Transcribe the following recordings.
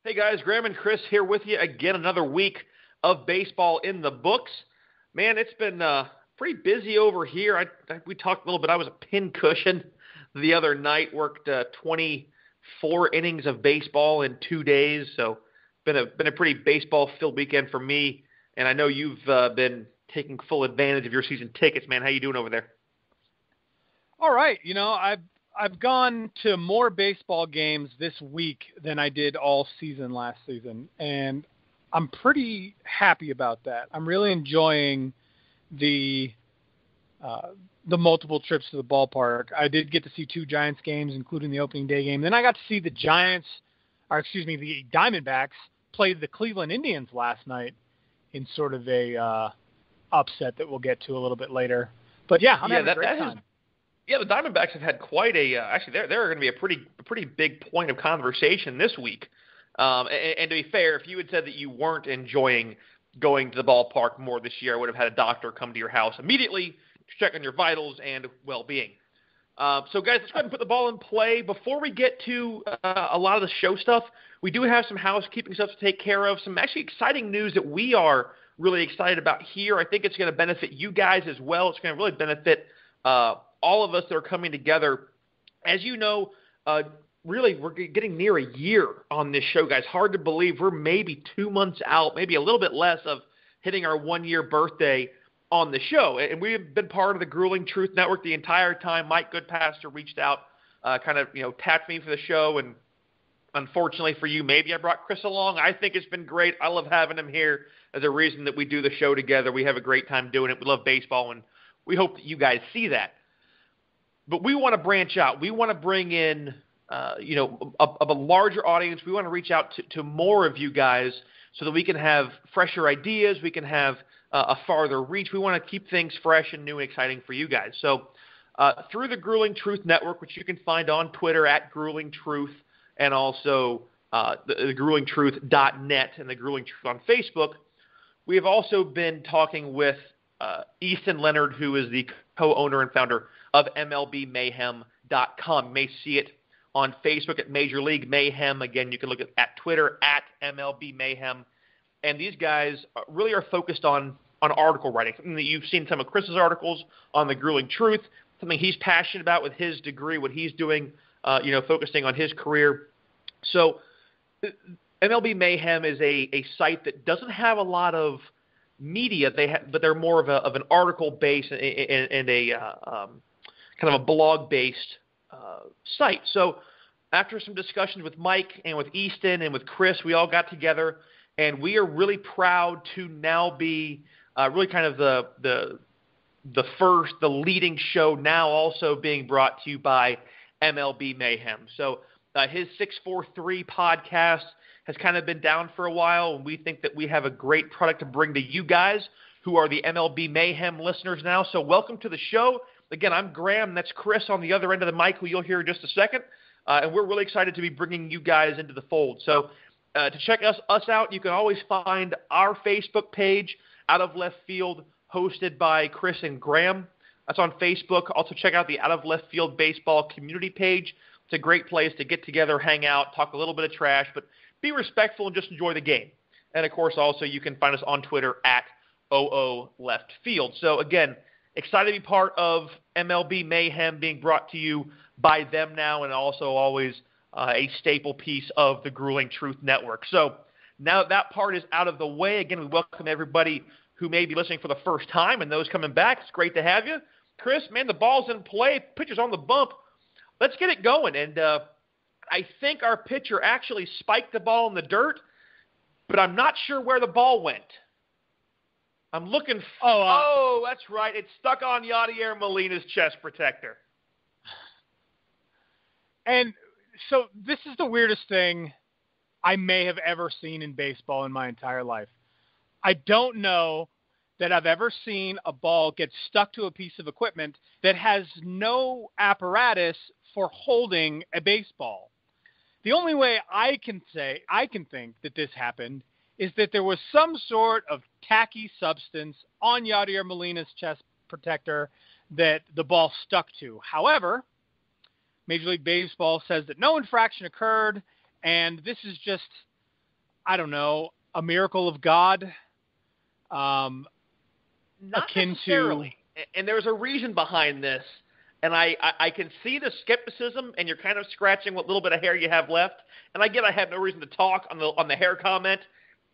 Hey guys, Graham and Chris here with you again. Another week of baseball in the books. Man, it's been pretty busy over here. We talked a little bit. I was a pincushion the other night. Worked 24 innings of baseball in 2 days. So been a pretty baseball-filled weekend for me. And I know you've been taking full advantage of your season tickets, man. How you doing over there? All right. I've gone to more baseball games this week than I did all season last season, and I'm pretty happy about that. I'm really enjoying the multiple trips to the ballpark. I did get to see 2 Giants games, including the opening day game. Then I got to see the Diamondbacks play the Cleveland Indians last night in sort of a upset that we'll get to a little bit later. But yeah, I'm having a great time. Yeah, the Diamondbacks have had quite a actually they're going to be a pretty big point of conversation this week. And to be fair, if you had said that you weren't enjoying going to the ballpark more this year, I would have had a doctor come to your house immediately to check on your vitals and well-being. So guys, let's go ahead and put the ball in play. Before we get to a lot of the show stuff, we do have some housekeeping stuff to take care of, some actually exciting news that we are really excited about here. I think it's going to benefit you guys as well. It's going to really benefit all of us that are coming together. As you know, really we're getting near a year on this show, guys. Hard to believe we're maybe 2 months out, maybe a little bit less of hitting our 1-year birthday on the show. And we've been part of the Grueling Truth Network the entire time. Mike Goodpaster reached out, tapped me for the show. And unfortunately for you, maybe I brought Chris along. I think it's been great. I love having him here as a reason that we do the show together. We have a great time doing it. We love baseball, and we hope that you guys see that. But we want to branch out. We want to bring in, a larger audience. We want to reach out to more of you guys so that we can have fresher ideas. We can have a farther reach. We want to keep things fresh and new and exciting for you guys. So through the Grueling Truth Network, which you can find on Twitter at Grueling Truth, and also the gruelingtruth.net and the Grueling Truth on Facebook, we have also been talking with Easton Leonard, who is the co-owner and founder of MLB Mayhem.com. You may see it on Facebook at Major League Mayhem. Again, you can look at Twitter at MLB Mayhem. And these guys really are focused on article writing, something that you've seen some of Chris's articles on the Grueling Truth, something he's passionate about with his degree, what he's doing, focusing on his career. So MLB Mayhem is a site that doesn't have a lot of media, but they're more of an article base and a kind of a blog-based site. So after some discussions with Mike and with Easton and with Chris, we all got together, and we are really proud to now be really kind of the leading show now also being brought to you by MLB Mayhem. So his 643 podcast has kind of been down for a while, and we think that we have a great product to bring to you guys who are the MLB Mayhem listeners now. So welcome to the show. Again, I'm Graham. That's Chris on the other end of the mic, who you'll hear in just a second. And we're really excited to be bringing you guys into the fold. So to check us out, you can always find our Facebook page, Out of Left Field, hosted by Chris and Graham. That's on Facebook. Also check out the Out of Left Field Baseball community page. It's a great place to get together, hang out, talk a little bit of trash, but be respectful and just enjoy the game. And, of course, also you can find us on Twitter at OOLeftField. So, again, excited to be part of MLB Mayhem being brought to you by them now, and also always a staple piece of the Grueling Truth Network. So now that part is out of the way, again, we welcome everybody who may be listening for the first time and those coming back. It's great to have you. Chris, man, the ball's in play. Pitcher's on the bump. Let's get it going. And I think our pitcher actually spiked the ball in the dirt, but I'm not sure where the ball went. I'm looking. Oh, that's right. It's stuck on Yadier Molina's chest protector. And so this is the weirdest thing I may have ever seen in baseball in my entire life. I don't know that I've ever seen a ball get stuck to a piece of equipment that has no apparatus for holding a baseball. The only way I can think that this happened is that there was some sort of tacky substance on Yadier Molina's chest protector that the ball stuck to. However, Major League Baseball says that no infraction occurred, and this is just I don't know, a miracle of God. Not Akin necessarily. to, And there's a reason behind this. And I can see the skepticism, and you're kind of scratching what little bit of hair you have left. And I get I have no reason to talk on the hair comment,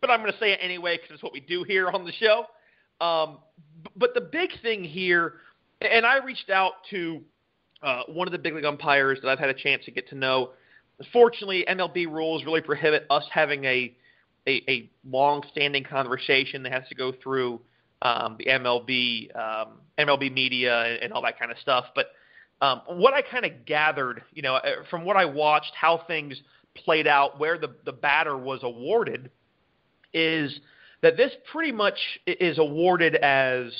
but I'm going to say it anyway because it's what we do here on the show. But the big thing here, and I reached out to one of the big league umpires that I've had a chance to get to know. Unfortunately, MLB rules really prohibit us having a long-standing conversation that has to go through the MLB media and all that kind of stuff. But what I kind of gathered, from what I watched, how things played out, where the batter was awarded, is that this pretty much is awarded as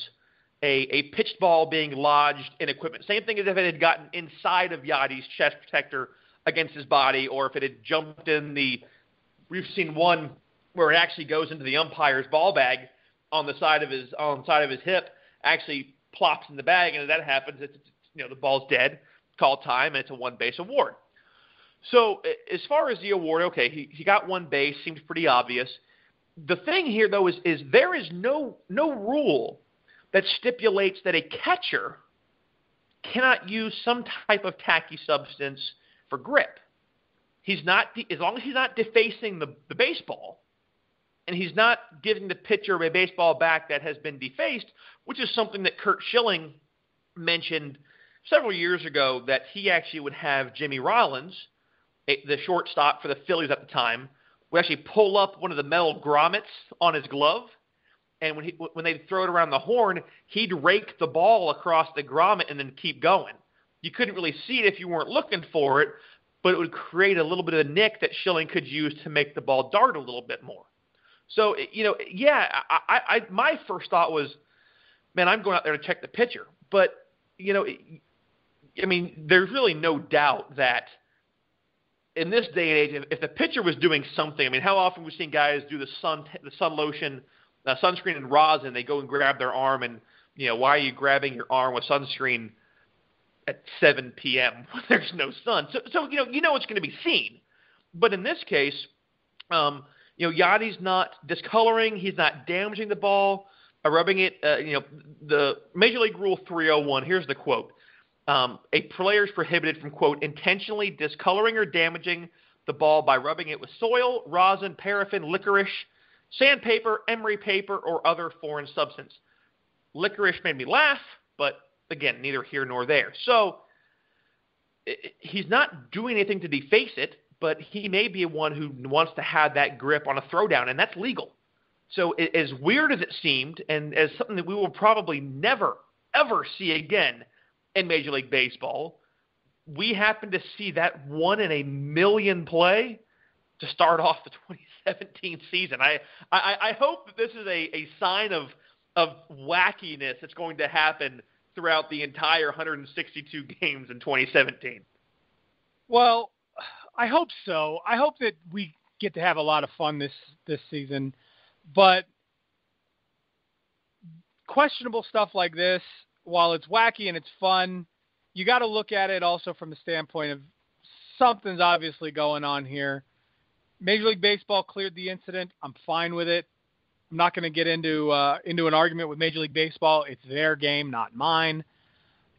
a pitched ball being lodged in equipment. Same thing as if it had gotten inside of Yadi's chest protector against his body, or if it had jumped in we've seen one where it actually goes into the umpire's ball bag on the side of his hip, actually plops in the bag, and if that happens, the ball's dead, call time, and it's a one-base award. So as far as the award, okay, he got one base, seems pretty obvious. The thing here, though, is there is no rule that stipulates that a catcher cannot use some type of tacky substance for grip. He's not, as long as he's not defacing the baseball, and he's not giving the pitcher a baseball back that has been defaced, which is something that Curt Schilling mentioned several years ago, that he actually would have Jimmy Rollins, the shortstop for the Phillies at the time, would actually pull up one of the metal grommets on his glove, and when they'd throw it around the horn, he'd rake the ball across the grommet and then keep going. You couldn't really see it if you weren't looking for it, but it would create a little bit of a nick that Schilling could use to make the ball dart a little bit more. So, my first thought was, man, I'm going out there to check the pitcher. But, there's really no doubt that in this day and age, if the pitcher was doing something, how often we've seen guys do the sun lotion, sunscreen and rosin, they go and grab their arm, and, why are you grabbing your arm with sunscreen at 7 p.m. when there's no sun? So it's going to be seen. But in this case, Yadi's not discoloring. He's not damaging the ball, rubbing it. The Major League Rule 301, here's the quote. A player is prohibited from, quote, intentionally discoloring or damaging the ball by rubbing it with soil, rosin, paraffin, licorice, sandpaper, emery paper, or other foreign substance. Licorice made me laugh, but, again, neither here nor there. So he's not doing anything to deface it, but he may be one who wants to have that grip on a throwdown, and that's legal. So as weird as it seemed, and as something that we will probably never, ever see again in Major League Baseball, we happen to see that 1 in a million play to start off the 2017 season. I hope that this is a sign of wackiness that's going to happen throughout the entire 162 games in 2017. Well, I hope so. I hope that we get to have a lot of fun this season. But questionable stuff like this, while it's wacky and it's fun, you got to look at it also from the standpoint of something's obviously going on here. Major League Baseball cleared the incident. I'm fine with it. I'm not going to get into an argument with Major League Baseball. It's their game, not mine.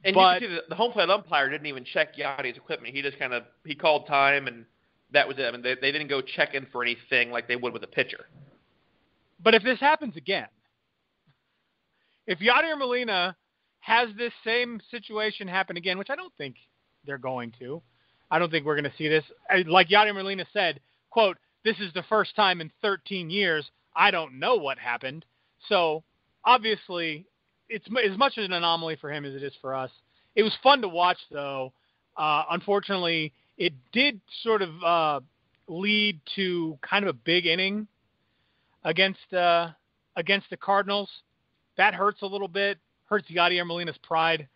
And you can see the home plate umpire didn't even check Yadi's equipment. He just he called time, and that was it. They didn't go check in for anything like they would with a pitcher. But if this happens again, if Yadier Molina has this same situation happen again, which I don't think they're going to, I don't think we're going to see this. Like Yadier Molina said, quote, "This is the first time in 13 years. I don't know what happened." So obviously, it's as much an anomaly for him as it is for us. It was fun to watch, though. Unfortunately, it did sort of lead to kind of a big inning against the Cardinals. That hurts a little bit. Hurts Yadier Molina's pride.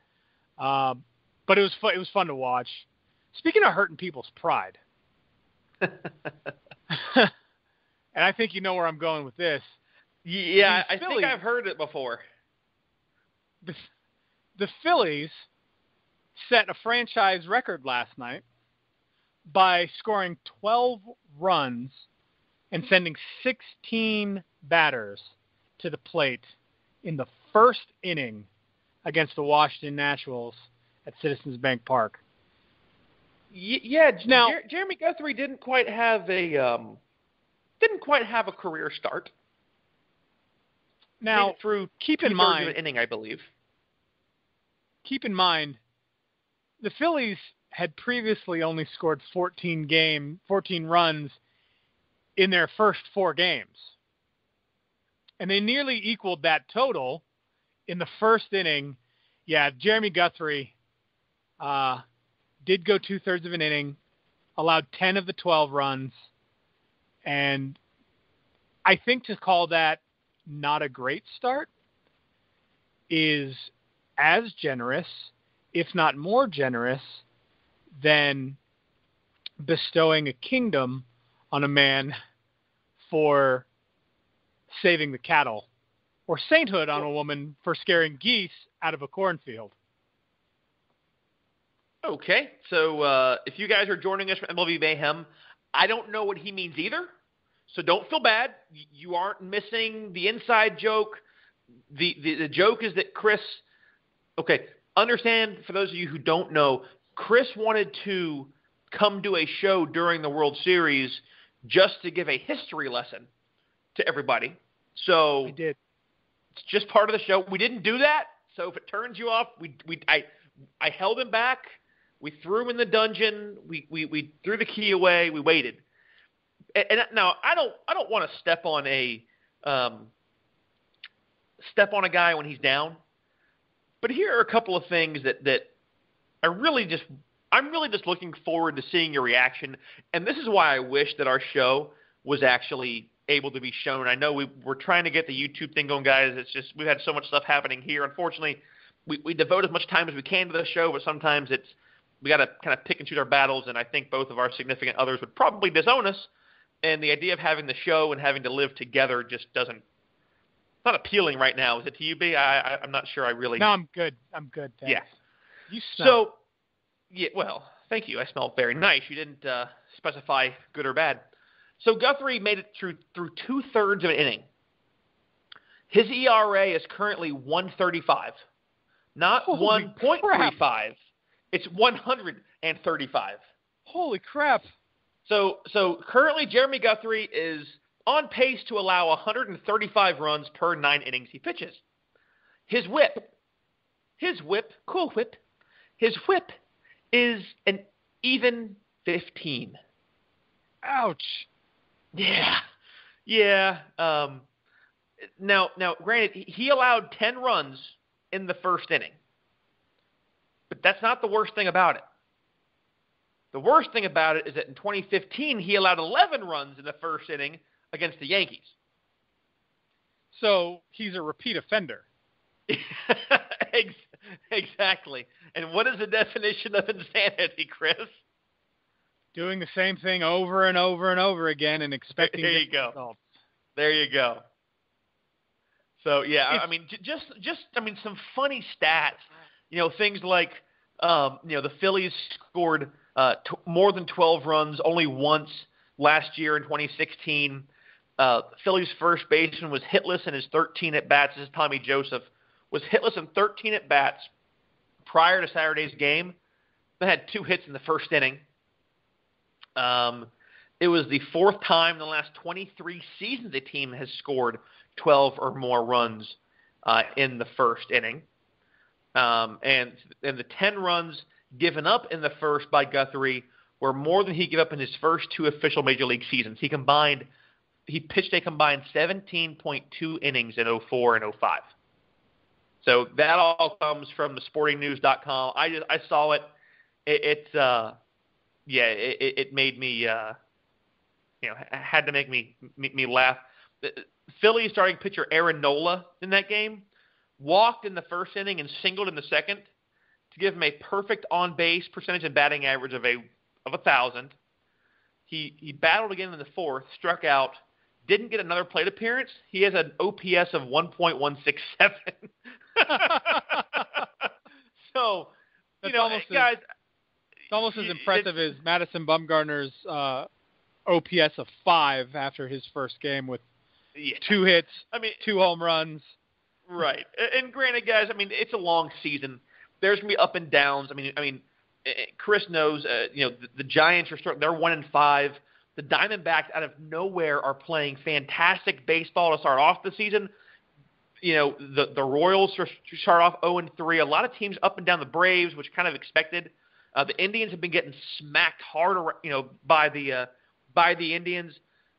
But it was fun to watch. Speaking of hurting people's pride, and I think you know where I'm going with this. Yeah, I think I've heard it before. The Phillies set a franchise record last night by scoring 12 runs and sending 16 batters to the plate in the first inning against the Washington Nationals at Citizens Bank Park. Yeah. Now, Jeremy Guthrie didn't quite have a career start. Now, through keep in mind, an inning, I believe. Keep in mind, the Phillies had previously only scored 14 runs in their first 4 games. And they nearly equaled that total in the first inning. Yeah, Jeremy Guthrie did go 2/3 of an inning, allowed 10 of the 12 runs, and I think to call that not a great start is as generous, if not more generous, than bestowing a kingdom on a man for saving the cattle, or sainthood on a woman for scaring geese out of a cornfield. Okay, so if you guys are joining us from MLB Mayhem, I don't know what he means either, so don't feel bad. You aren't missing the inside joke. The joke is that Chris, okay, understand, for those of you who don't know, Chris wanted to come do a show during the World Series just to give a history lesson to everybody. So I did. It's just part of the show. We didn't do that, so if it turns you off, I held him back. We threw him in the dungeon. We threw the key away. We waited. And now I don't want to step on a guy when he's down. But here are a couple of things that I'm really just looking forward to seeing your reaction. And this is why I wish that our show was actually able to be shown. I know we're trying to get the YouTube thing going, guys. It's just we've had so much stuff happening here. Unfortunately, we devote as much time as we can to the show, but sometimes we got to kind of pick and choose our battles, and I think both of our significant others would probably disown us. And the idea of having the show and having to live together just doesn't – it's not appealing right now. Is it to you, B? I'm not sure I really – No, I'm good. Thanks. Yeah. You smell. So, yeah, well, thank you. I smell very nice. You didn't specify good or bad. So Guthrie made it through 2/3 of an inning. His ERA is currently 1.35, not 1.35. It's 135. Holy crap. So currently Jeremy Guthrie is on pace to allow 135 runs per 9 innings he pitches. His whip, cool whip, his whip is an even 15. Ouch. Yeah. Now, granted, he allowed 10 runs in the first inning. But that's not the worst thing about it. The worst thing about it is that in 2015, he allowed 11 runs in the first inning against the Yankees. So he's a repeat offender. Exactly. And what is the definition of insanity, Chris? Doing the same thing over and over and over again and expecting results. There you go. So, yeah, some funny stats. Things like, the Phillies scored more than 12 runs only once last year in 2016. Phillies' first baseman was hitless in his 13 at-bats. This is Tommy Joseph. Was hitless in 13 at-bats prior to Saturday's game. They had 2 hits in the first inning. It was the 4th time in the last 23 seasons a team has scored 12 or more runs in the first inning. And the 10 runs given up in the first by Guthrie were more than he gave up in his first 2 official Major League seasons. He pitched a combined 17.2 innings in 04 and 05. So that all comes from the sportingnews.com. I saw it. It made me, had to make me laugh. The Phillies starting pitcher Aaron Nola in that game walked in the first inning and singled in the second to give him a perfect on-base percentage and batting average of 1,000. He battled again in the 4th, struck out, didn't get another plate appearance. He has an OPS of 1.167. So, guys, it's almost as impressive as Madison Bumgarner's OPS of 5 after his first game with 2 hits, 2 home runs. Right. And granted, guys, it's a long season. There's going to be up and downs. Chris knows, the Giants are they're 1-5. The Diamondbacks out of nowhere are playing fantastic baseball to start off the season. The Royals start off 0-3. A lot of teams up and down, the Braves, which kind of expected. The Indians have been getting smacked hard, by the Indians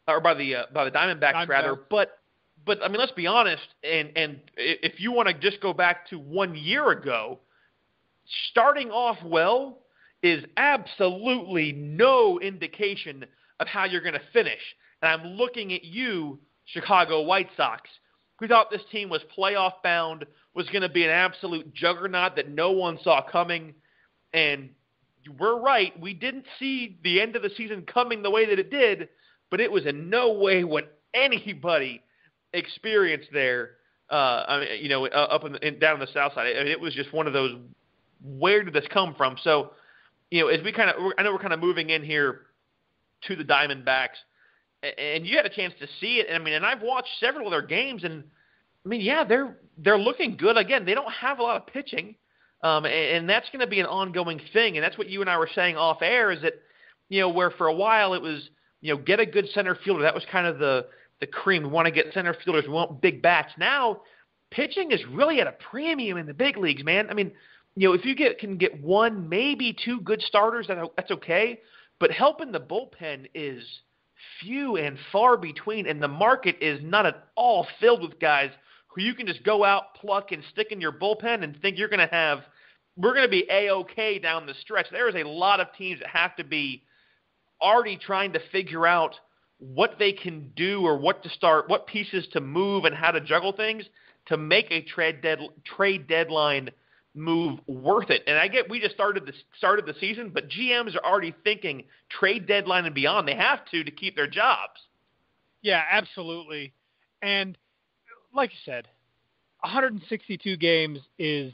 or by the Diamondbacks rather. But let's be honest. And if you want to just go back to 1 year ago, starting off well is absolutely no indication of how you're going to finish. And I'm looking at you, Chicago White Sox, who thought this team was playoff bound, was going to be an absolute juggernaut that no one saw coming. And we're right. We didn't see the end of the season coming the way that it did, but it was in no way what anybody experienced there. Up down on the south side. It was just one of those, where did this come from? So, as I know we're kind of moving in here to the Diamondbacks, and you had a chance to see it. And I've watched several of their games, and they're looking good. Again, they don't have a lot of pitching, and that's going to be an ongoing thing. And that's what you and I were saying off air, is that where for a while it was get a good center fielder. That was kind of the cream. We want to get center fielders. We want big bats. Now, pitching is really at a premium in the big leagues, man. If you can get 1, maybe 2 good starters, that's okay. But help in the bullpen is few and far between, and the market is not at all filled with guys who you can just go out, pluck, and stick in your bullpen and think we're going to be A-okay down the stretch. There is a lot of teams that have to be already trying to figure out what they can do or what to start, what pieces to move and how to juggle things to make a trade deadline move worth it. And I get we just started the season, but GMs are already thinking trade deadline and beyond. They have to keep their jobs. Yeah, absolutely. And like you said, 162 games is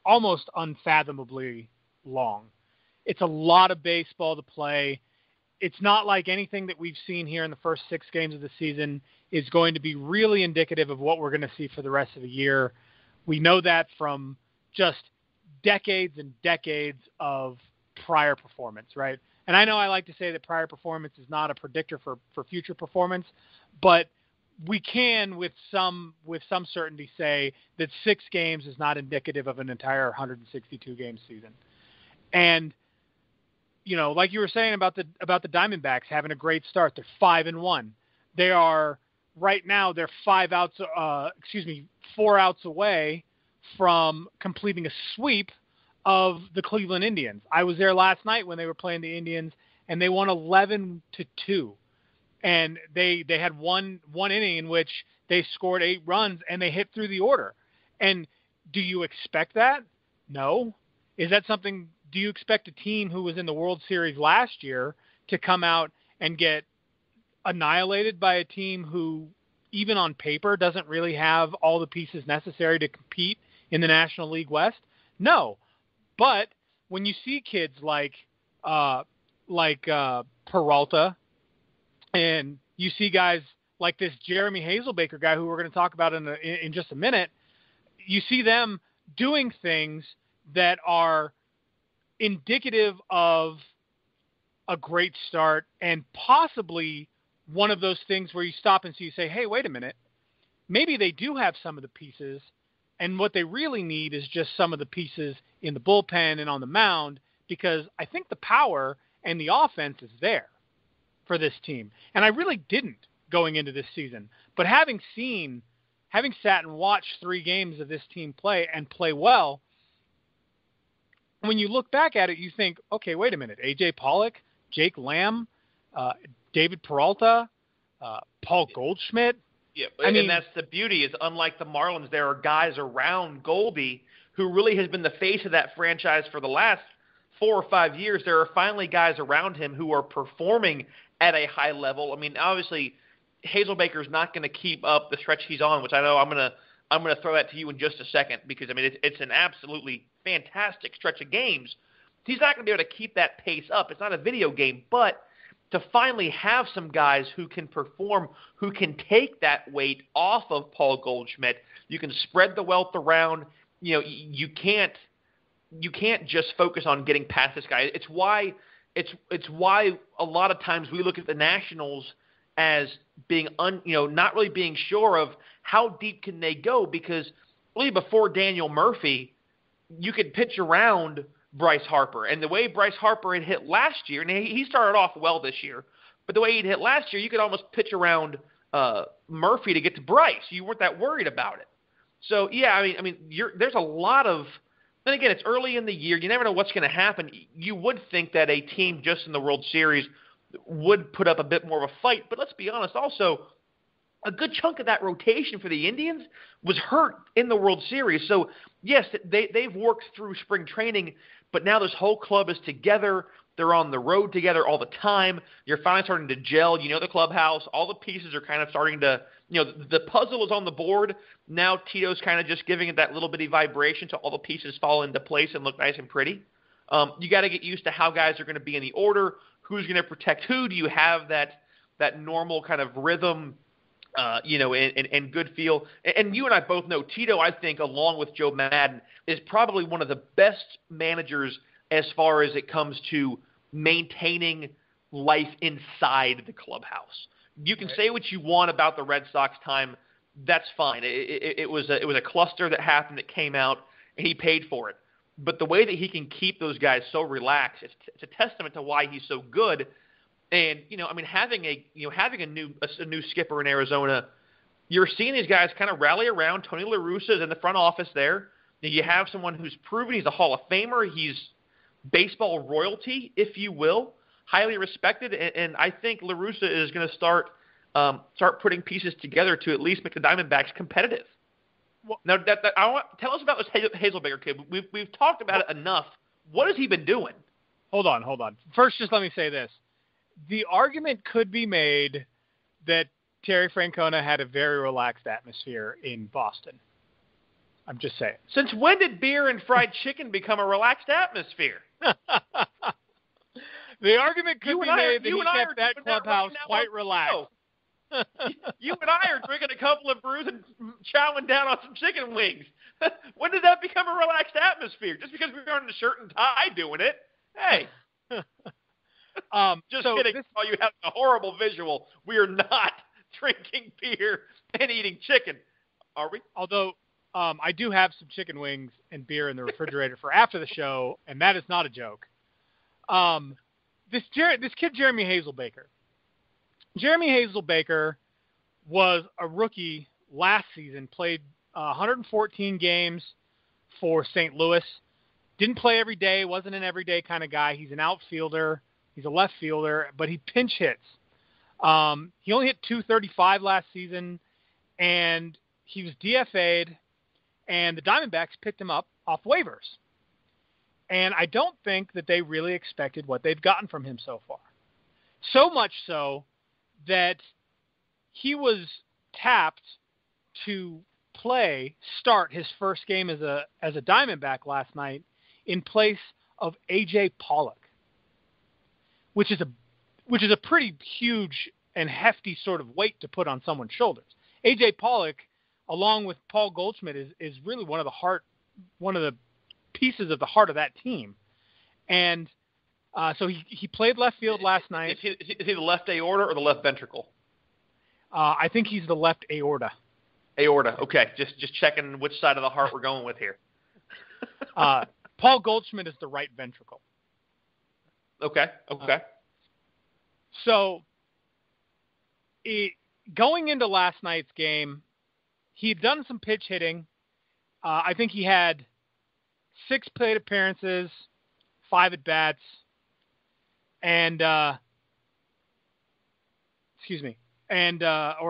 almost unfathomably long. It's a lot of baseball to play. It's not like anything that we've seen here in the first 6 games of the season is going to be really indicative of what we're going to see for the rest of the year. We know that from just decades and decades of prior performance, right? And I know I like to say that prior performance is not a predictor for future performance, but we can with some certainty say that 6 games is not indicative of an entire 162-game season. And like you were saying about the Diamondbacks having a great start, they're 5-1. They are right now. They're 4 outs away from completing a sweep of the Cleveland Indians. I was there last night when they were playing the Indians, and they won 11-2. And they had one inning in which they scored 8 runs and they hit through the order. And do you expect that? No. Is that something? Do you expect a team who was in the World Series last year to come out and get annihilated by a team who, even on paper, doesn't really have all the pieces necessary to compete in the National League West? No. But when you see kids like Peralta, and you see guys like this Jeremy Hazelbaker guy who we're going to talk about in just a minute, you see them doing things that are indicative of a great start and possibly one of those things where you stop and so you say, hey, wait a minute, maybe they do have some of the pieces, and what they really need is just some of the pieces in the bullpen and on the mound, because I think the power and the offense is there for this team. And I really didn't going into this season. But having sat and watched 3 games of this team play and play well, when you look back at it, you think, okay, wait a minute, A.J. Pollock, Jake Lamb, David Peralta, Paul Goldschmidt. Yeah, and that's the beauty is unlike the Marlins, there are guys around Goldie who really has been the face of that franchise for the last 4 or 5 years. There are finally guys around him who are performing at a high level. Obviously, Hazelbaker's not going to keep up the stretch he's on, which I know I'm going to throw that to you in just a second because, it's an absolutely fantastic stretch of games. He's not going to be able to keep that pace up. It's not a video game, but to finally have some guys who can perform, who can take that weight off of Paul Goldschmidt. You can spread the wealth around. You can't just focus on getting past this guy. It's why a lot of times we look at the Nationals as being not really being sure of how deep can they go, because really before Daniel Murphy, you could pitch around Bryce Harper. And the way Bryce Harper had hit last year, and he started off well this year, but the way he'd hit last year, you could almost pitch around Murphy to get to Bryce. You weren't that worried about it. So, yeah, I mean, there's a lot of – then again, it's early in the year. You never know what's going to happen. You would think that a team just in the World Series would put up a bit more of a fight. But let's be honest, also, a good chunk of that rotation for the Indians was hurt in the World Series. So, yes, they've worked through spring training, but now this whole club is together. They're on the road together all the time. You're finally starting to gel. The clubhouse. All the pieces are kind of starting to the puzzle is on the board. Now Tito's kind of just giving it that little bitty vibration so all the pieces fall into place and look nice and pretty. You got to get used to how guys are going to be in the order, who's going to protect who. Do you have that normal kind of rhythm, and good feel? And you and I both know Tito, I think, along with Joe Madden, is probably one of the best managers as far as it comes to maintaining life inside the clubhouse. You can say what you want about the Red Sox time. That's fine. It was a cluster that happened that came out, and he paid for it. But the way that he can keep those guys so relaxed, it's a testament to why he's so good. And having a new skipper in Arizona, you're seeing these guys kind of rally around. Tony La Russa is in the front office there. You have someone who's proven he's a Hall of Famer. He's baseball royalty, if you will, highly respected. And I think La Russa is going to start putting pieces together to at least make the Diamondbacks competitive. Well, now, tell us about this Hazelbaker kid. We've talked about it enough. What has he been doing? Hold on. First, just let me say this. The argument could be made that Terry Francona had a very relaxed atmosphere in Boston. I'm just saying. Since when did beer and fried chicken become a relaxed atmosphere? The argument could be made that he kept that clubhouse quite relaxed. You and I are drinking a couple of brews and chowing down on some chicken wings. When did that become a relaxed atmosphere? Just because we aren't in a shirt and tie doing it? Hey. Just kidding. While you have a horrible visual, we are not drinking beer and eating chicken, are we? Although I do have some chicken wings and beer in the refrigerator for after the show, and that is not a joke. This kid, Jeremy Hazelbaker. Jeremy Hazelbaker was a rookie last season, played 114 games for St. Louis. Didn't play every day, wasn't an everyday kind of guy. He's an outfielder. He's a left fielder, but he pinch hits. He only hit .235 last season, and he was DFA'd, and the Diamondbacks picked him up off waivers. And I don't think that they really expected what they've gotten from him so far. So much so that he was tapped to start his first game as a Diamondback last night in place of A.J. Pollock, which is a pretty huge and hefty sort of weight to put on someone's shoulders. A.J. Pollock, along with Paul Goldschmidt, is really one of the pieces of the heart of that team. And so he played left field last night. Is he the left aorta or the left ventricle? I think he's the left aorta. Aorta. Okay, just checking which side of the heart we're going with here. Paul Goldschmidt is the right ventricle. Okay. So going into last night's game, he had done some pitch hitting. I think he had 6 plate appearances, 5 at-bats, and or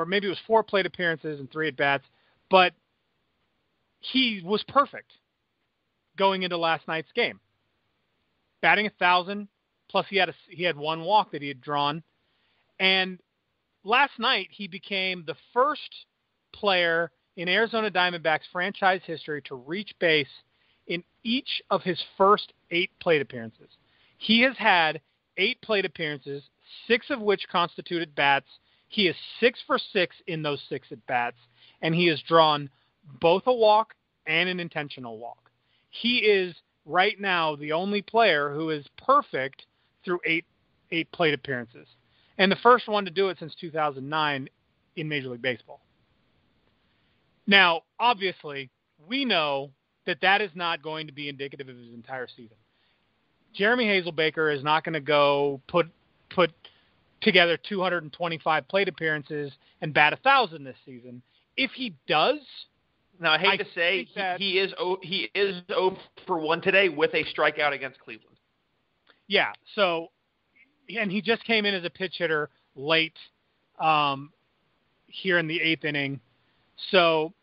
maybe it was 4 plate appearances and 3 at-bats, but he was perfect going into last night's game. Batting 1,000, plus he had 1 walk that he had drawn, and last night he became the first player in Arizona Diamondbacks franchise history to reach base in each of his first 8 plate appearances. He has had 8 plate appearances 6 of which constituted bats. He is 6 for 6 in those 6 at-bats, and he has drawn both a walk and an intentional walk. He is right now the only player who is perfect through eight plate appearances, and the first one to do it since 2009 in Major League Baseball. Now, obviously, we know that is not going to be indicative of his entire season. Jeremy Hazelbaker is not going to go put together 225 plate appearances and bat 1,000 this season. If he does, now I hate to say he is 0 for 1 today with a strikeout against Cleveland. Yeah. So, and he just came in as a pitch hitter late here in the 8th inning. So,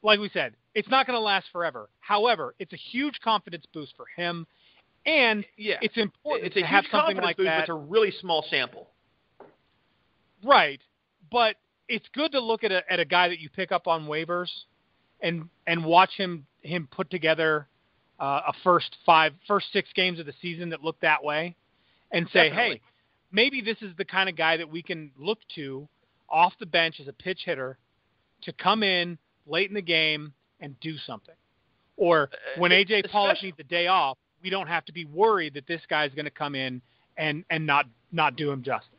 like we said, it's not going to last forever. However, it's a huge confidence boost for him. And it's important to have something like that. It's a really small sample. Right. But it's good to look at a guy that you pick up on waivers and watch him put together a first 6 games of the season that look that way and say, hey, maybe this is the kind of guy that we can look to off the bench as a pitch hitter to come in late in the game and do something. Or when A.J. Pollock needs a day off, we don't have to be worried that this guy's going to come in and not do him justice.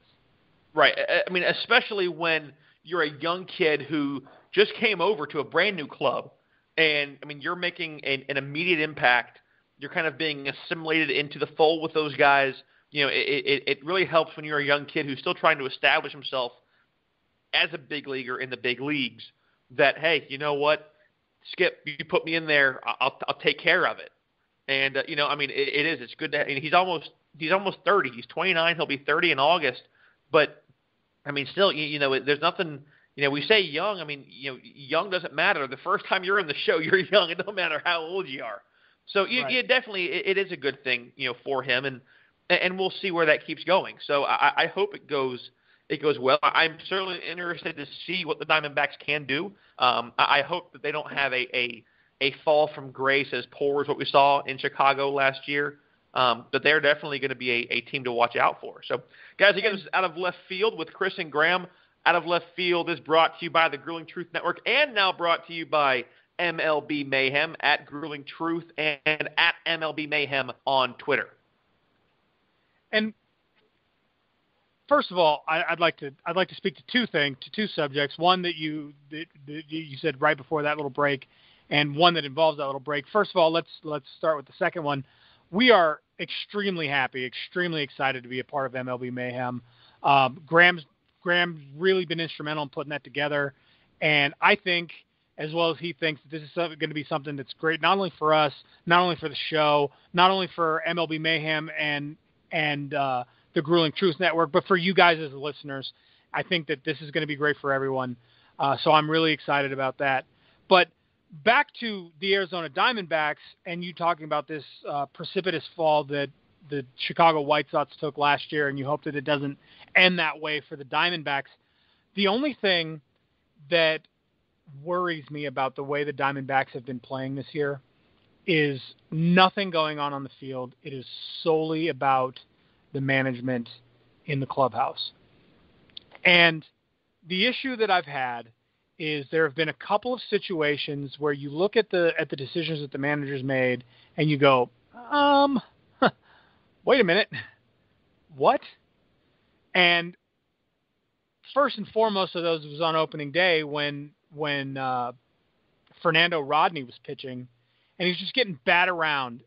Right. I mean, especially when you're a young kid who just came over to a brand new club, and I mean, you're making an immediate impact. You're kind of being assimilated into the fold with those guys. You know, it really helps when you're a young kid who's still trying to establish himself as a big leaguer in the big leagues. That, hey, you know what, Skip, you put me in there, I'll take care of it. And I mean, it's good to. I mean, he's almost 30. He's 29. He'll be 30 in August. But I mean, still, there's nothing. We say young. I mean, young doesn't matter. The first time you're in the show, you're young. It don't matter how old you are. So right. Definitely, it is a good thing, for him, and we'll see where that keeps going. So I hope it goes well. I'm certainly interested to see what the Diamondbacks can do. I hope that they don't have a fall from grace as poor as what we saw in Chicago last year. But they're definitely going to be a team to watch out for. So, guys, again, this is Out of Left Field with Chris and Graham. Out of Left Field is brought to you by the Grueling Truth Network and now brought to you by MLB Mayhem at Grueling Truth and at MLB Mayhem on Twitter. And first of all, I'd like to speak to two subjects. One that you said right before that little break, and one that involves that little break. First of all, let's start with the second one. We are extremely happy, extremely excited to be a part of MLB Mayhem. Graham's really been instrumental in putting that together, and I think, as well as he thinks, that this is going to be something that's great, not only for us, not only for the show, not only for MLB Mayhem and the Grueling Truth Network, but for you guys as the listeners. I think that this is going to be great for everyone, so I'm really excited about that. But back to the Arizona Diamondbacks, and you talking about this precipitous fall that the Chicago White Sox took last year, and you hope that it doesn't end that way for the Diamondbacks. The only thing that worries me about the way the Diamondbacks have been playing this year is nothing going on the field. It is solely about the management in the clubhouse. And the issue that I've had is there have been a couple of situations where you look at the decisions that the managers made and you go, wait a minute, what? And first and foremost of those was on opening day when Fernando Rodney was pitching, and he was just getting bat around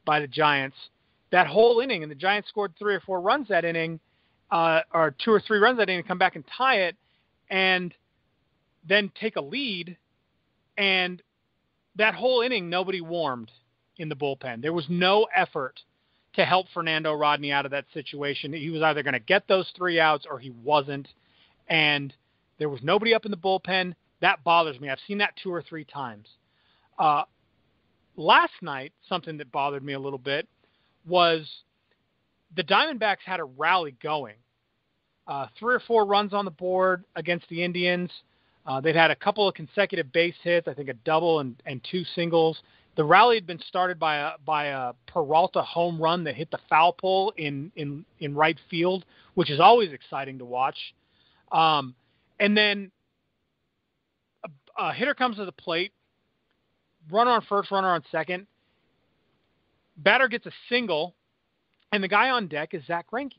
by the Giants that whole inning, and the Giants scored 3 or 4 runs that inning, or 2 or 3 runs that inning, come back and tie it, and then take a lead, and that whole inning nobody warmed in the bullpen. There was no effort to help Fernando Rodney out of that situation. He was either going to get those 3 outs or he wasn't, and there was nobody up in the bullpen. That bothers me. I've seen that 2 or 3 times. Last night, something that bothered me a little bit was the Diamondbacks had a rally going. 3 or 4 runs on the board against the Indians. They'd had a couple of consecutive base hits, I think a double and 2 singles. The rally had been started by a Peralta home run that hit the foul pole in right field, which is always exciting to watch. And then a hitter comes to the plate, runner on first, runner on second. Batter gets a single, and the guy on deck is Zach Greinke.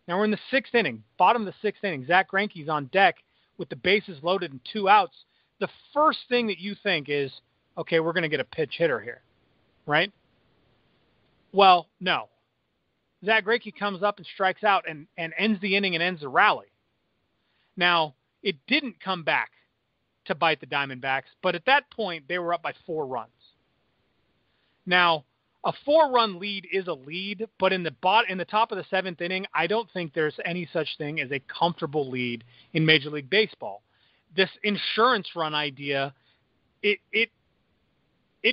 Now we're in the sixth inning, bottom of the sixth inning. Zach Greinke's on deck with the bases loaded and 2 outs. The first thing that you think is, okay, we're going to get a pitch hitter here, right? Well, no. Zach Greinke comes up and strikes out and ends the inning and ends the rally. Now, it didn't come back to bite the Diamondbacks, but at that point, they were up by 4 runs. Now, a 4-run lead is a lead, but in the top of the 7th inning, I don't think there's any such thing as a comfortable lead in Major League Baseball. This insurance run idea, it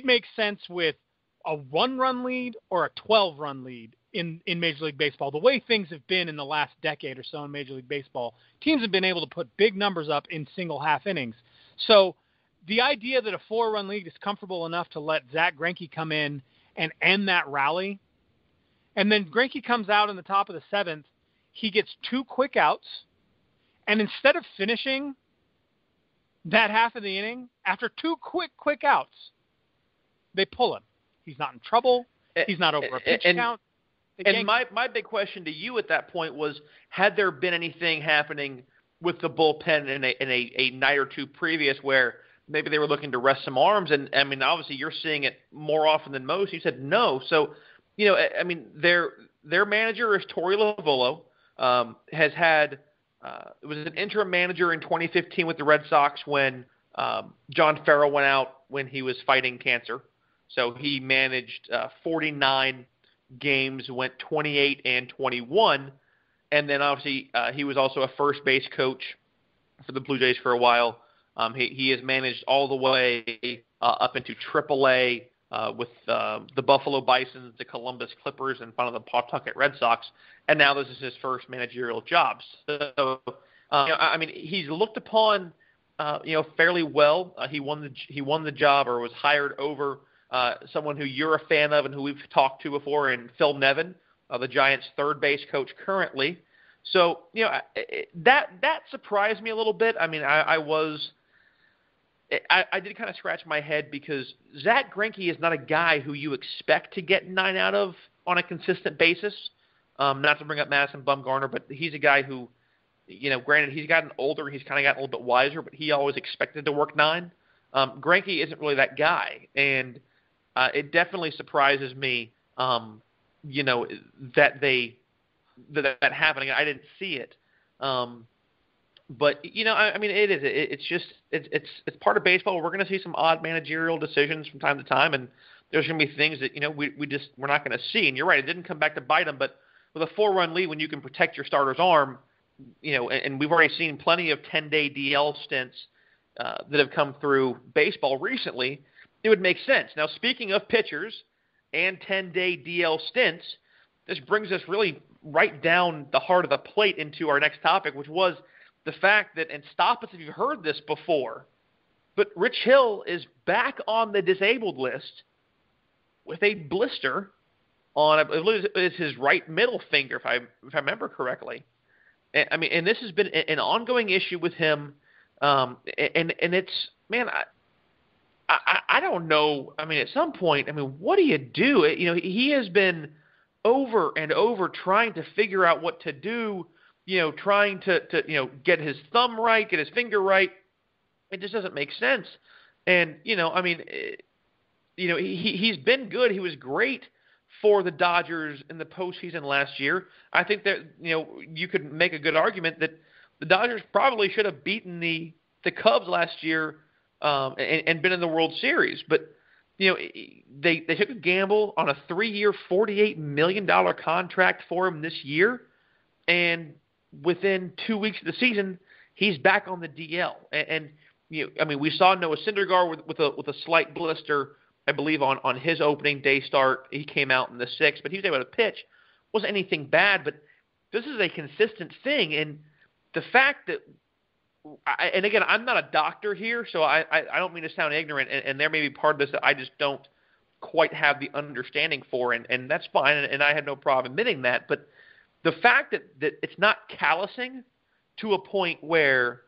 makes sense with a 1-run lead or a 12-run lead in Major League Baseball. The way things have been in the last decade or so in Major League Baseball, teams have been able to put big numbers up in single half innings. So the idea that a 4-run lead is comfortable enough to let Zach Greinke come in and end that rally, and then Greinke comes out in the top of the 7th, he gets 2 quick outs, and instead of finishing that half of the inning, after 2 quick outs, they pull him. He's not in trouble. He's not over a pitch count. And my big question to you at that point was, had there been anything happening with the bullpen in a night or two previous where maybe they were looking to rest some arms? And, I mean, obviously you're seeing it more often than most. You said no. So, you know, I mean, their manager is Torey Lovullo, has had it was an interim manager in 2015 with the Red Sox when John Farrell went out when he was fighting cancer. So he managed 49 games, went 28 and 21. And then obviously he was also a first base coach for the Blue Jays for a while. He has managed all the way up into AAA with the Buffalo Bisons, the Columbus Clippers, and finally the Pawtucket Red Sox. And now this is his first managerial job. So, I mean, he's looked upon, fairly well. He won the job, or was hired over someone who you're a fan of and who we've talked to before, in Phil Nevin, the Giants' third base coach currently. So, that surprised me a little bit. I mean, I did kind of scratch my head because Zach Greinke is not a guy who you expect to get 9 out of on a consistent basis. Not to bring up Madison Bumgarner, but he's a guy who, granted he's gotten older, he's kind of gotten a little bit wiser, but he always expected to work 9. Greinke isn't really that guy, and it definitely surprises me, that happening. I didn't see it. But, I mean, it's part of baseball. We're going to see some odd managerial decisions from time to time, and there's going to be things that, we're not going to see. And you're right, it didn't come back to bite them, but with a 4-run lead, when you can protect your starter's arm, and we've already seen plenty of 10-day DL stints that have come through baseball recently, it would make sense. Now, speaking of pitchers and 10-day DL stints, this brings us really right down the heart of the plate into our next topic, which was the fact that, and stop us if you've heard this before, but Rich Hill is back on the disabled list with a blister on, I believe it's his right middle finger, if I remember correctly. And this has been an ongoing issue with him. And it's, man, I don't know. I mean, at some point, what do you do? He has been over and over trying to figure out what to do, trying to get his thumb right, get his finger right. It just doesn't make sense. And, he's been good. He was great for the Dodgers in the postseason last year. I think that, you could make a good argument that the Dodgers probably should have beaten the Cubs last year and been in the World Series. But, they took a gamble on a 3-year, $48 million contract for him this year. And within 2 weeks of the season, he's back on the DL. And we saw Noah Syndergaard with a slight blister, I believe, on his opening day start. He came out in the 6th, but he was able to pitch. Wasn't anything bad, but this is a consistent thing. And the fact that, and again, I'm not a doctor here, so I don't mean to sound ignorant, and there may be part of this that I just don't quite have the understanding for, and that's fine, and I have no problem admitting that. But the fact that it's not callousing to a point where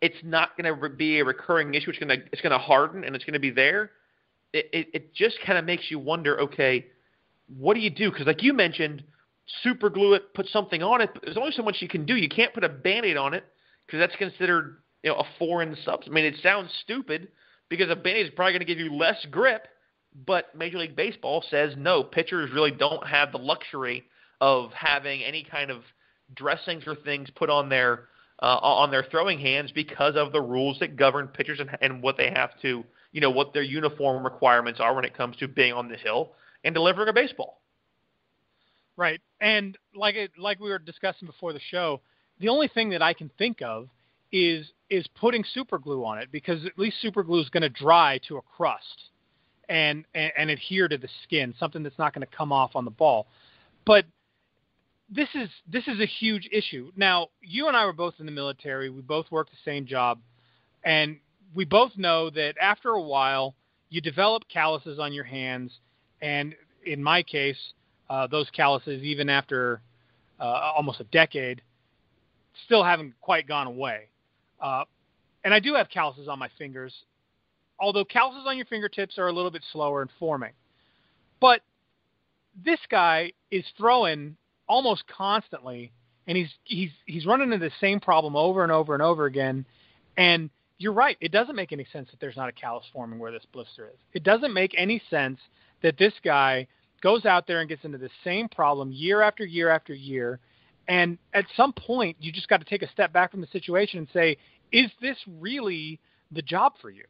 it's not going to be a recurring issue, it's going to harden and it's going to be there, it just kind of makes you wonder, okay, what do you do? Because like you mentioned, super glue it, put something on it, but there's only so much you can do. You can't put a Band-Aid on it because that's considered a foreign substance. I mean, it sounds stupid because a Band-Aid is probably going to give you less grip, but Major League Baseball says no, pitchers really don't have the luxury of having any kind of dressings or things put on their throwing hands because of the rules that govern pitchers and what they have to, what their uniform requirements are when it comes to being on the hill and delivering a baseball. Right. And like we were discussing before the show, the only thing that I can think of is putting super glue on it, because at least super glue is going to dry to a crust and adhere to the skin, something that's not going to come off on the ball. But this is a huge issue. Now, you and I were both in the military. We both worked the same job, and we both know that after a while you develop calluses on your hands, and in my case, those calluses, even after almost a decade, still haven't quite gone away. And I do have calluses on my fingers, although calluses on your fingertips are a little bit slower in forming. But this guy is throwing almost constantly, and he's running into the same problem over and over and over again. And you're right, it doesn't make any sense that there's not a callus forming where this blister is. It doesn't make any sense that this guy goes out there and gets into the same problem year after year after year. And at some point, you just got to take a step back from the situation and say, is this really the job for you?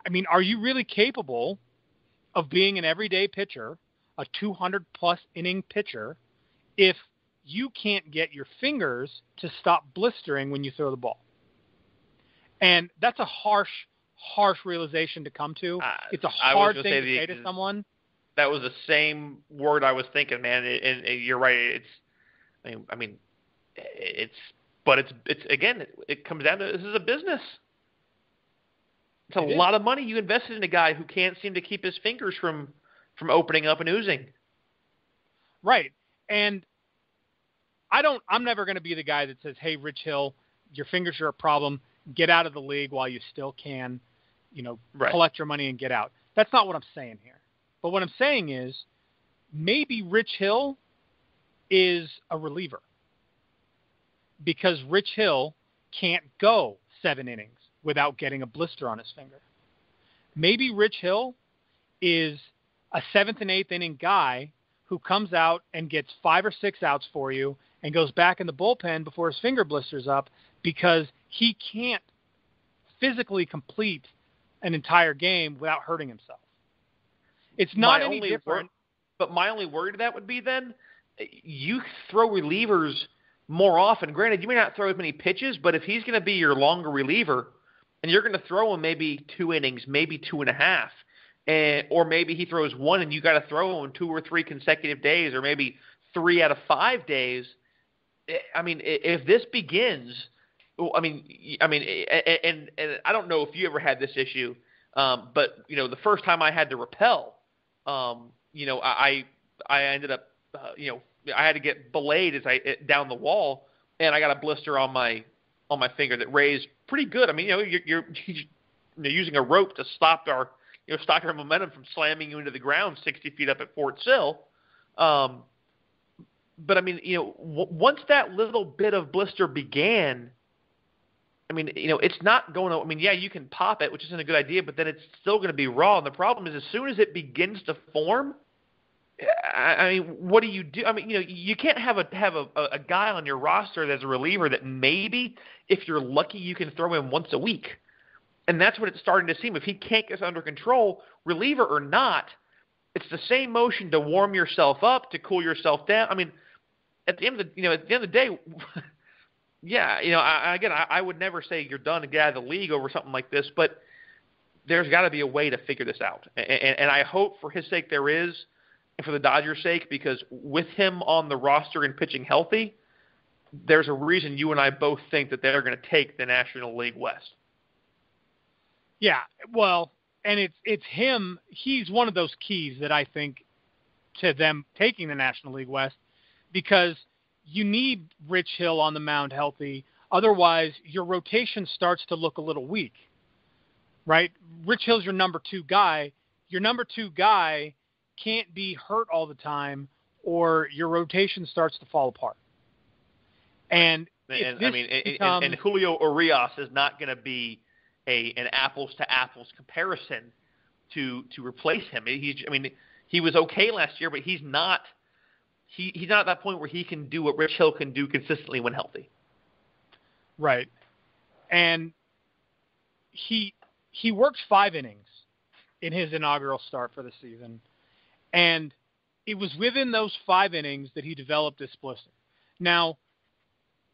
I mean, are you really capable of being an everyday pitcher, a 200-plus inning pitcher, if you can't get your fingers to stop blistering when you throw the ball? And that's a harsh realization to come to. It's a hard thing to say to someone. That was the same word I was thinking, man. And you're right. It's again, it comes down to, this is a business. It's a lot of money you invested in a guy who can't seem to keep his fingers from opening up and oozing. Right. And I'm never going to be the guy that says, hey, Rich Hill, your fingers are a problem. Get out of the league while you still can, collect your money and get out. That's not what I'm saying here. But what I'm saying is maybe Rich Hill is a reliever, because Rich Hill can't go 7 innings without getting a blister on his finger. Maybe Rich Hill is a 7th and 8th inning guy who comes out and gets 5 or 6 outs for you and goes back in the bullpen before his finger blisters up, because he can't physically complete an entire game without hurting himself. It's not any different. But my only worry to that would be then you throw relievers more often. Granted, you may not throw as many pitches, but if he's going to be your longer reliever and you're going to throw him maybe 2 innings, maybe 2.5, or maybe he throws 1 and you got to throw him 2 or 3 consecutive days, or maybe 3 out of 5 days. I mean, if this begins, and I don't know if you ever had this issue, but the first time I had to rappel, I ended up, I had to get belayed down the wall, and I got a blister on my finger that raised pretty good. I mean, you're using a rope to stop our momentum from slamming you into the ground 60 feet up at Fort Sill. But I mean, once that little bit of blister began, I mean, it's not going to, I mean, yeah, you can pop it, which isn't a good idea, but then it's still going to be raw. And the problem is, as soon as it begins to form, I mean, what do you do? I mean, you can't have a guy on your roster that's a reliever that maybe, if you're lucky, you can throw him once a week. And that's what it's starting to seem. If he can't get under control, reliever or not, it's the same motion to warm yourself up, to cool yourself down. I mean, at the end of the day, yeah, I would never say you're done and get out of the league over something like this, but there's got to be a way to figure this out. And I hope for his sake there is, and for the Dodgers' sake, because with him on the roster and pitching healthy, there's a reason you and I both think that they're going to take the National League West. Yeah, well, And it's him. He's one of those keys that I think to them taking the National League West, because you need Rich Hill on the mound healthy. Otherwise, your rotation starts to look a little weak, right? Rich Hill's your number 2 guy. Your number 2 guy can't be hurt all the time, or your rotation starts to fall apart. And Julio Urias is not going to be an apples to apples comparison to replace him. He was okay last year, but he's not at that point where he can do what Rich Hill can do consistently when healthy. Right. And he worked 5 innings in his inaugural start for the season. And it was within those 5 innings that he developed this blister. Now,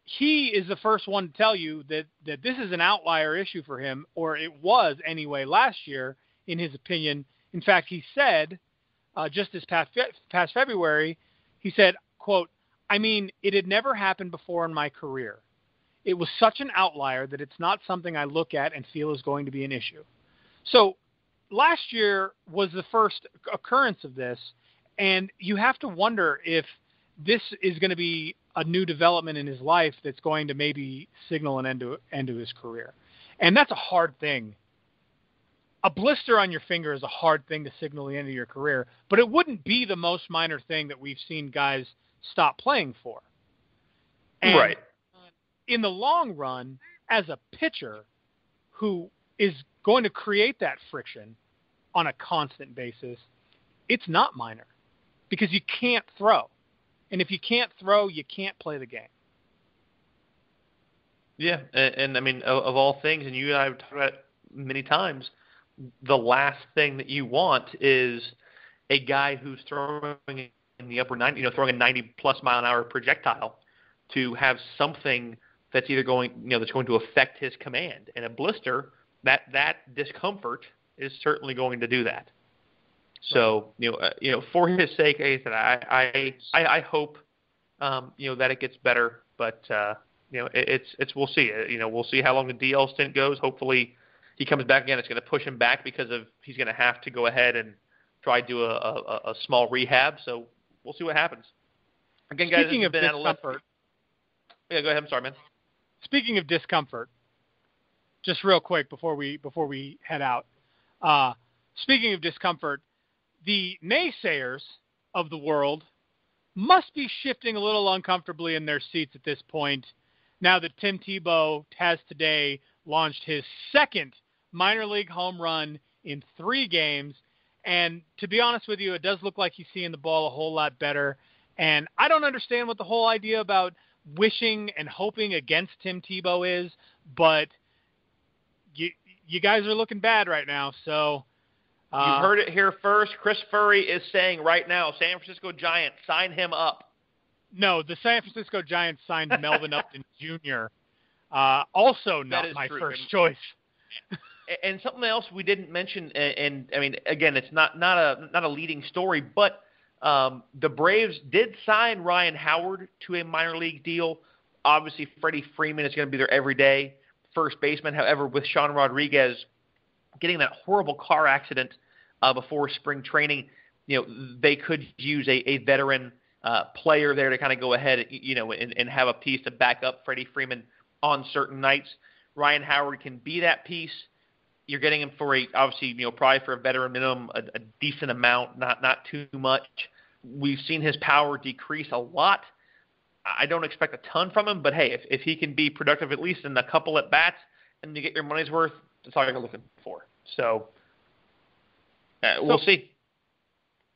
he is the first one to tell you that this is an outlier issue for him, or it was anyway last year, in his opinion. In fact, he said, just this past February, he said, quote, it had never happened before in my career. It was such an outlier that it's not something I look at and feel is going to be an issue. So last year was the first occurrence of this, and you have to wonder if this is going to be a new development in his life that's going to maybe signal an end to his career. And that's a hard thing. A blister on your finger is a hard thing to signal the end of your career, but it wouldn't be the most minor thing that we've seen guys stop playing for. And right. In the long run, as a pitcher who is going to create that friction on a constant basis, it's not minor, because you can't throw. And if you can't throw, you can't play the game. Yeah, and of all things, and you and I have talked about it many times, the last thing that you want is a guy who's throwing in the upper 90, throwing a 90-plus mile-an-hour projectile to have something that's either going, that's going to affect his command. And a blister, that discomfort is certainly going to do that. So, for his sake, I hope, that it gets better. But, we'll see. We'll see how long the DL stint goes. Hopefully he comes back again. It's going to push him back because he's going to have to go ahead and try to do a small rehab. So we'll see what happens. Again, guys, speaking of discomfort. Yeah, go ahead. I'm sorry, man. Speaking of discomfort, just real quick before we head out. Speaking of discomfort, the naysayers of the world must be shifting a little uncomfortably in their seats at this point, now that Tim Tebow has today launched his second minor league home run in 3 games. And to be honest with you, it does look like he's seeing the ball a whole lot better. And I don't understand what the whole idea about wishing and hoping against Tim Tebow is, but you guys are looking bad right now. So you heard it here first. Chris Furry is saying right now, San Francisco Giants, sign him up. No, the San Francisco Giants signed Melvin Upton Jr. Also not my first choice. And something else we didn't mention, and again, it's not a leading story, but the Braves did sign Ryan Howard to a minor league deal. Obviously, Freddie Freeman is going to be there every day, first baseman. However, with Sean Rodriguez getting that horrible car accident before spring training, they could use a veteran player there to kind of go ahead, and have a piece to back up Freddie Freeman on certain nights. Ryan Howard can be that piece. You're getting him for probably for a veteran minimum, a decent amount, not too much. We've seen his power decrease a lot. I don't expect a ton from him, but hey, if he can be productive at least in a couple at bats and you get your money's worth, that's all you're looking for. So we'll see.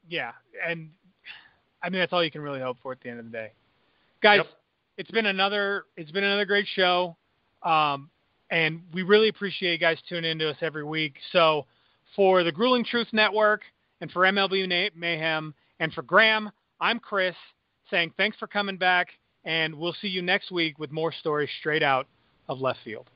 Yeah, and that's all you can really hope for at the end of the day, guys. Yep. It's been another great show, and we really appreciate you guys tuning into us every week. So for the Grueling Truth Network and for MLB Mayhem and for Graham, I'm Chris saying thanks for coming back, and we'll see you next week with more stories straight out of left field.